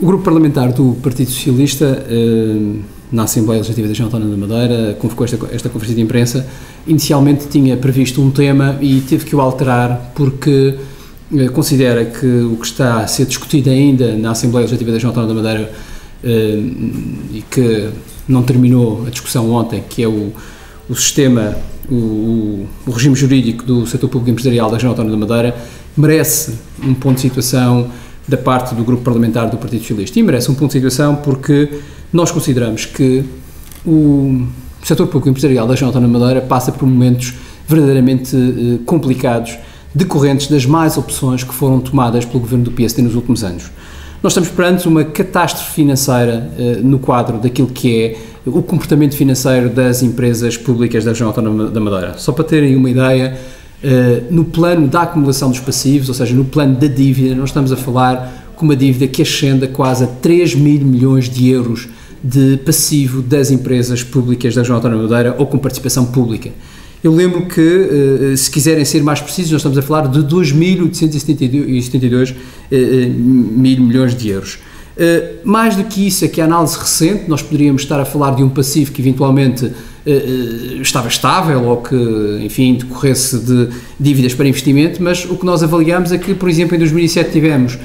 O grupo parlamentar do Partido Socialista, na Assembleia Legislativa da Região Autónoma da Madeira, convocou esta conferência de imprensa. Inicialmente tinha previsto um tema e teve que o alterar porque considera que o que está a ser discutido ainda na Assembleia Legislativa da Região Autónoma da Madeira e que não terminou a discussão ontem, que é o sistema, o regime jurídico do setor público empresarial da Região Autónoma da Madeira, merece um ponto de situação da parte do grupo parlamentar do Partido Socialista. E merece um ponto de situação porque nós consideramos que o setor público empresarial da Região Autónoma da Madeira passa por momentos verdadeiramente complicados, decorrentes das más opções que foram tomadas pelo governo do PSD nos últimos anos. Nós estamos perante uma catástrofe financeira no quadro daquilo que é o comportamento financeiro das empresas públicas da Região Autónoma da Madeira. Só para terem uma ideia, no plano da acumulação dos passivos, ou seja, no plano da dívida, nós estamos a falar com uma dívida que ascende a quase a 3 mil milhões de euros de passivo das empresas públicas da Região Autónoma da Madeira ou com participação pública. Eu lembro que, se quiserem ser mais precisos, nós estamos a falar de 2.872 mil milhões de euros. Mais do que isso, aqui a análise recente, nós poderíamos estar a falar de um passivo que eventualmente estava estável ou que, enfim, decorresse de dívidas para investimento, mas o que nós avaliamos é que, por exemplo, em 2007 tivemos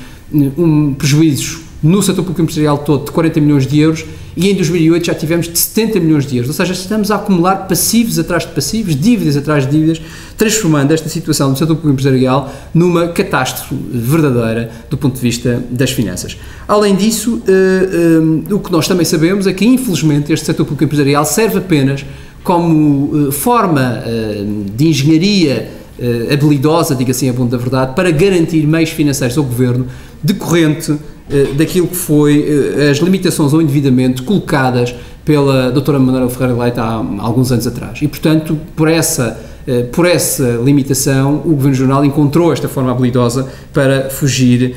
prejuízos no setor público empresarial todo de 40 milhões de euros e em 2008 já tivemos de 70 milhões de euros, ou seja, estamos a acumular passivos atrás de passivos, dívidas atrás de dívidas, transformando esta situação do setor público empresarial numa catástrofe verdadeira do ponto de vista das finanças. Além disso, o que nós também sabemos é que, infelizmente, este setor público empresarial serve apenas como forma de engenharia habilidosa, diga assim a bom da verdade, para garantir meios financeiros ao Governo decorrente daquilo que foi as limitações ao endividamento colocadas pela doutora Manuela Ferreira Leite há alguns anos atrás. E, portanto, por essa limitação, o Governo Regional encontrou esta forma habilidosa para fugir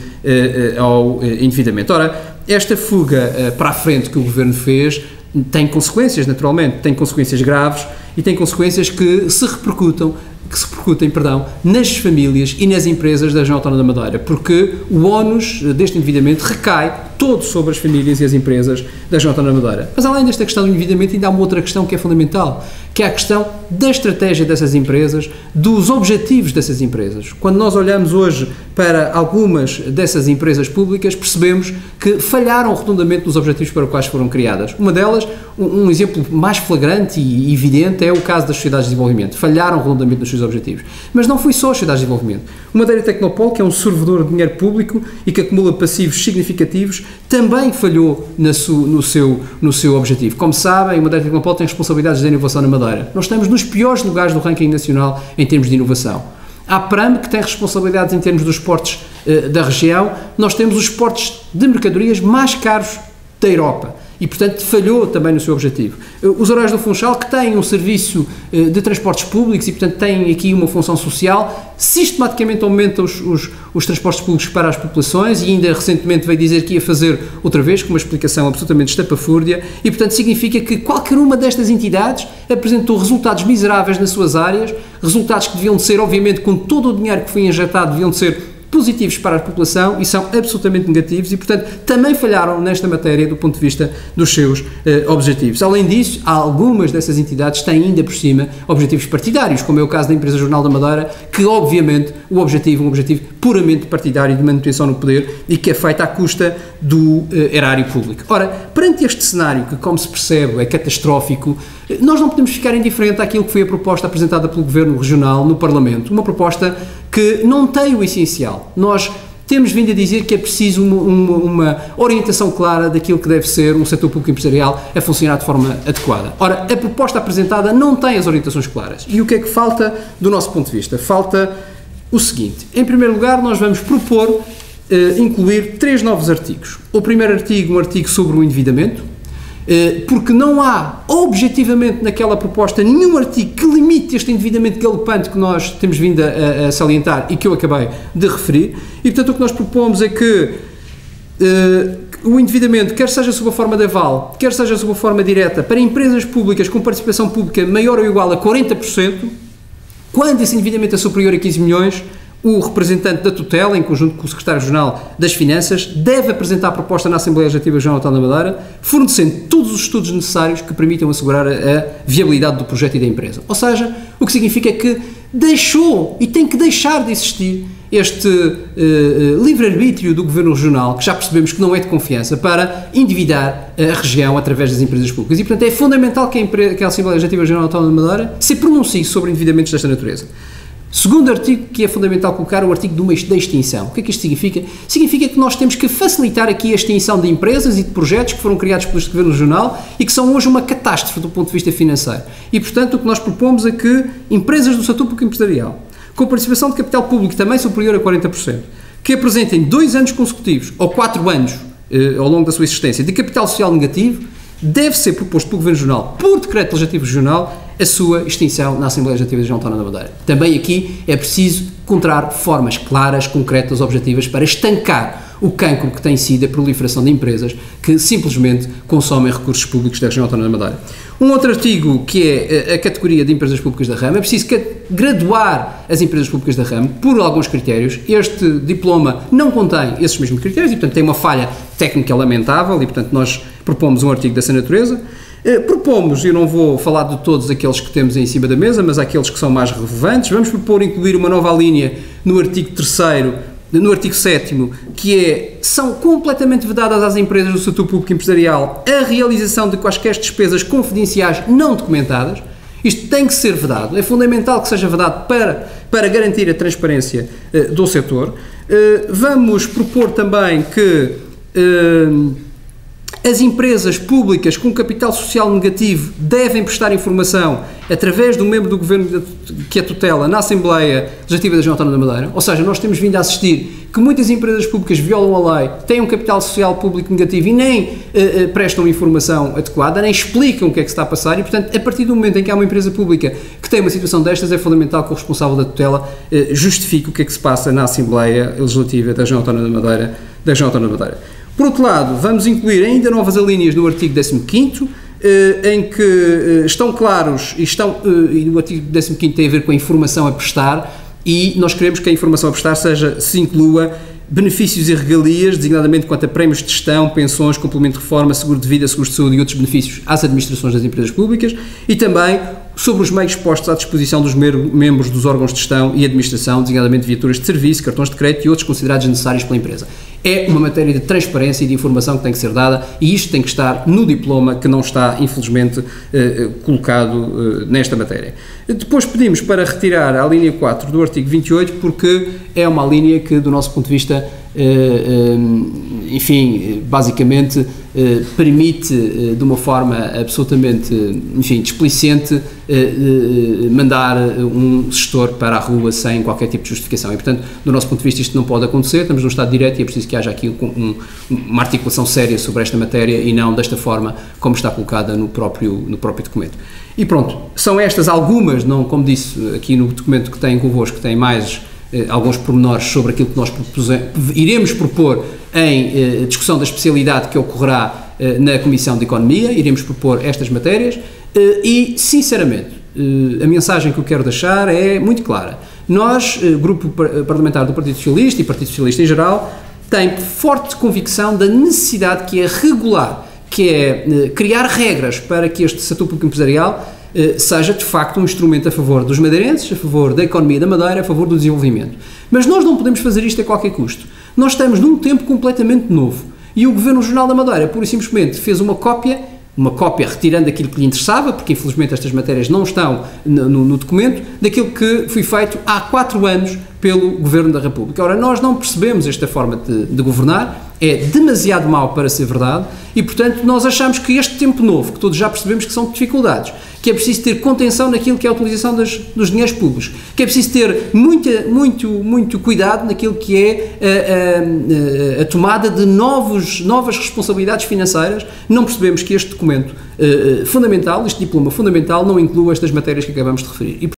ao endividamento. Ora, esta fuga para a frente que o Governo fez tem consequências, naturalmente, tem consequências graves e tem consequências que se repercutem, nas famílias e nas empresas da Região Autónoma da Madeira, porque o ónus deste endividamento recai todo sobre as famílias e as empresas da Região Autónoma da Madeira. Mas além desta questão do endividamento, ainda há uma outra questão que é fundamental, que é a questão da estratégia dessas empresas, dos objetivos dessas empresas. Quando nós olhamos hoje para algumas dessas empresas públicas, percebemos que falharam redondamente nos objetivos para os quais foram criadas. Uma delas, um exemplo mais flagrante e evidente, é o caso das sociedades de desenvolvimento. Falharam redondamente nos seus objetivos. Mas não foi só as sociedades de desenvolvimento. O Madeira Tecnopol, que é um servidor de dinheiro público e que acumula passivos significativos, também falhou no seu objetivo. Como sabem, o Madeira Tecnopol tem responsabilidades de inovação na Madeira. Nós estamos nos piores lugares do ranking nacional em termos de inovação. Há a PRAM, que tem responsabilidades em termos dos portos da região. Nós temos os portos de mercadorias mais caros da Europa. E, portanto, falhou também no seu objetivo. Os Horários do Funchal, que têm um serviço de transportes públicos e, portanto, têm aqui uma função social, sistematicamente aumenta os transportes públicos para as populações e ainda recentemente veio dizer que ia fazer outra vez, com uma explicação absolutamente estapafúrdia, e, portanto, significa que qualquer uma destas entidades apresentou resultados miseráveis nas suas áreas, resultados que deviam de ser, obviamente, com todo o dinheiro que foi injetado, deviam de ser positivos para a população e são absolutamente negativos e, portanto, também falharam nesta matéria do ponto de vista dos seus objetivos. Além disso, algumas dessas entidades têm ainda por cima objetivos partidários, como é o caso da Empresa Jornal da Madeira, que, obviamente, o objetivo é um objetivo puramente partidário de manutenção no poder e que é feito à custa do erário público. Ora, perante este cenário, que, como se percebe, é catastrófico, nós não podemos ficar indiferente àquilo que foi a proposta apresentada pelo Governo Regional no Parlamento, uma proposta que não tem o essencial. Nós temos vindo a dizer que é preciso uma orientação clara daquilo que deve ser um setor público empresarial a funcionar de forma adequada. Ora, a proposta apresentada não tem as orientações claras. E o que é que falta do nosso ponto de vista? Falta o seguinte. Em primeiro lugar, nós vamos propor incluir 3 novos artigos. O primeiro artigo, um artigo sobre o endividamento, porque não há, objetivamente, naquela proposta, nenhum artigo que limite este endividamento galopante que nós temos vindo a salientar e que eu acabei de referir, e, portanto, o que nós propomos é que o endividamento, quer seja sob a forma de aval, quer seja sob a forma direta, para empresas públicas com participação pública maior ou igual a 40%, quando esse endividamento é superior a 15 milhões, O representante da tutela, em conjunto com o secretário-geral das Finanças, deve apresentar a proposta na Assembleia Legislativa Regional Autónoma da Madeira, fornecendo todos os estudos necessários que permitam assegurar a viabilidade do projeto e da empresa. Ou seja, o que significa que deixou e tem que deixar de existir este livre-arbítrio do Governo Regional, que já percebemos que não é de confiança, para endividar a região através das empresas públicas. E, portanto, é fundamental que a Assembleia Legislativa Regional Autónoma da Madeira se pronuncie sobre endividamentos desta natureza. Segundo artigo que é fundamental colocar, o artigo da extinção. O que é que isto significa? Significa que nós temos que facilitar aqui a extinção de empresas e de projetos que foram criados pelo Governo Regional e que são hoje uma catástrofe do ponto de vista financeiro. E, portanto, o que nós propomos é que empresas do setor público empresarial, com participação de capital público também superior a 40%, que apresentem 2 anos consecutivos ou 4 anos ao longo da sua existência de capital social negativo, deve ser proposto pelo Governo Regional, por decreto legislativo regional, a sua extinção na Assembleia Legislativa Regional Autónoma da Madeira. Também aqui é preciso encontrar formas claras, concretas, objetivas para estancar o cancro que tem sido a proliferação de empresas que simplesmente consomem recursos públicos da Região Autónoma da Madeira. Um outro artigo que é a categoria de empresas públicas da rama, é preciso graduar as empresas públicas da rama por alguns critérios. Este diploma não contém esses mesmos critérios e, portanto, tem uma falha técnica lamentável e, portanto, nós propomos um artigo dessa natureza. Propomos, eu não vou falar de todos aqueles que temos em cima da mesa, mas aqueles que são mais relevantes. Vamos propor incluir uma nova linha no artigo 3º, no artigo 7º, que são completamente vedadas às empresas do setor público empresarial a realização de quaisquer despesas confidenciais não documentadas. Isto tem que ser vedado, é fundamental que seja vedado para garantir a transparência do setor. Vamos propor também que as empresas públicas com capital social negativo devem prestar informação através do membro do Governo que a tutela na Assembleia Legislativa da Região Autónoma da Madeira. Ou seja, nós temos vindo a assistir que muitas empresas públicas violam a lei, têm um capital social público negativo e nem prestam informação adequada, nem explicam o que é que se está a passar e, portanto, a partir do momento em que há uma empresa pública que tem uma situação destas, é fundamental que o responsável da tutela justifique o que é que se passa na Assembleia Legislativa da Região Autónoma da Madeira. Por outro lado, vamos incluir ainda novas alíneas no artigo 15º, em que estão claros, e o artigo 15º tem a ver com a informação a prestar, e nós queremos que a informação a prestar se inclua benefícios e regalias, designadamente quanto a prémios de gestão, pensões, complemento de reforma, seguro de vida, seguro de saúde e outros benefícios às administrações das empresas públicas, e também sobre os meios postos à disposição dos membros dos órgãos de gestão e administração, designadamente viaturas de serviço, cartões de crédito e outros considerados necessários pela empresa. É uma matéria de transparência e de informação que tem que ser dada e isto tem que estar no diploma, que não está, infelizmente, colocado nesta matéria. Depois pedimos para retirar a linha 4 do artigo 28, porque é uma linha que, do nosso ponto de vista, enfim, basicamente permite de uma forma absolutamente, enfim, displicente mandar um gestor para a rua sem qualquer tipo de justificação e, portanto, do nosso ponto de vista isto não pode acontecer, estamos num Estado de Direito e é preciso que haja aqui uma articulação séria sobre esta matéria e não desta forma como está colocada no próprio documento. E pronto, são estas algumas, não, como disse aqui no documento que têm convosco, que têm mais alguns pormenores sobre aquilo que nós iremos propor em discussão da especialidade que ocorrerá na Comissão de Economia, iremos propor estas matérias e, sinceramente, a mensagem que eu quero deixar é muito clara. Nós, Grupo Parlamentar do Partido Socialista e Partido Socialista em geral, tem forte convicção da necessidade que é regular, que é criar regras para que este setor público empresarial seja, de facto, um instrumento a favor dos madeirenses, a favor da economia da Madeira, a favor do desenvolvimento. Mas nós não podemos fazer isto a qualquer custo. Nós estamos num tempo completamente novo e o Governo Regional da Madeira, pura e simplesmente, fez uma cópia retirando aquilo que lhe interessava, porque infelizmente estas matérias não estão no documento, daquilo que foi feito há 4 anos pelo Governo da República. Ora, nós não percebemos esta forma de governar, é demasiado mau para ser verdade e, portanto, nós achamos que este tempo novo, que todos já percebemos que são dificuldades, que é preciso ter contenção naquilo que é a utilização dos dinheiros públicos, que é preciso ter muito cuidado naquilo que é a tomada de novas responsabilidades financeiras. Não percebemos que este documento fundamental, este diploma fundamental, não inclua estas matérias que acabamos de referir.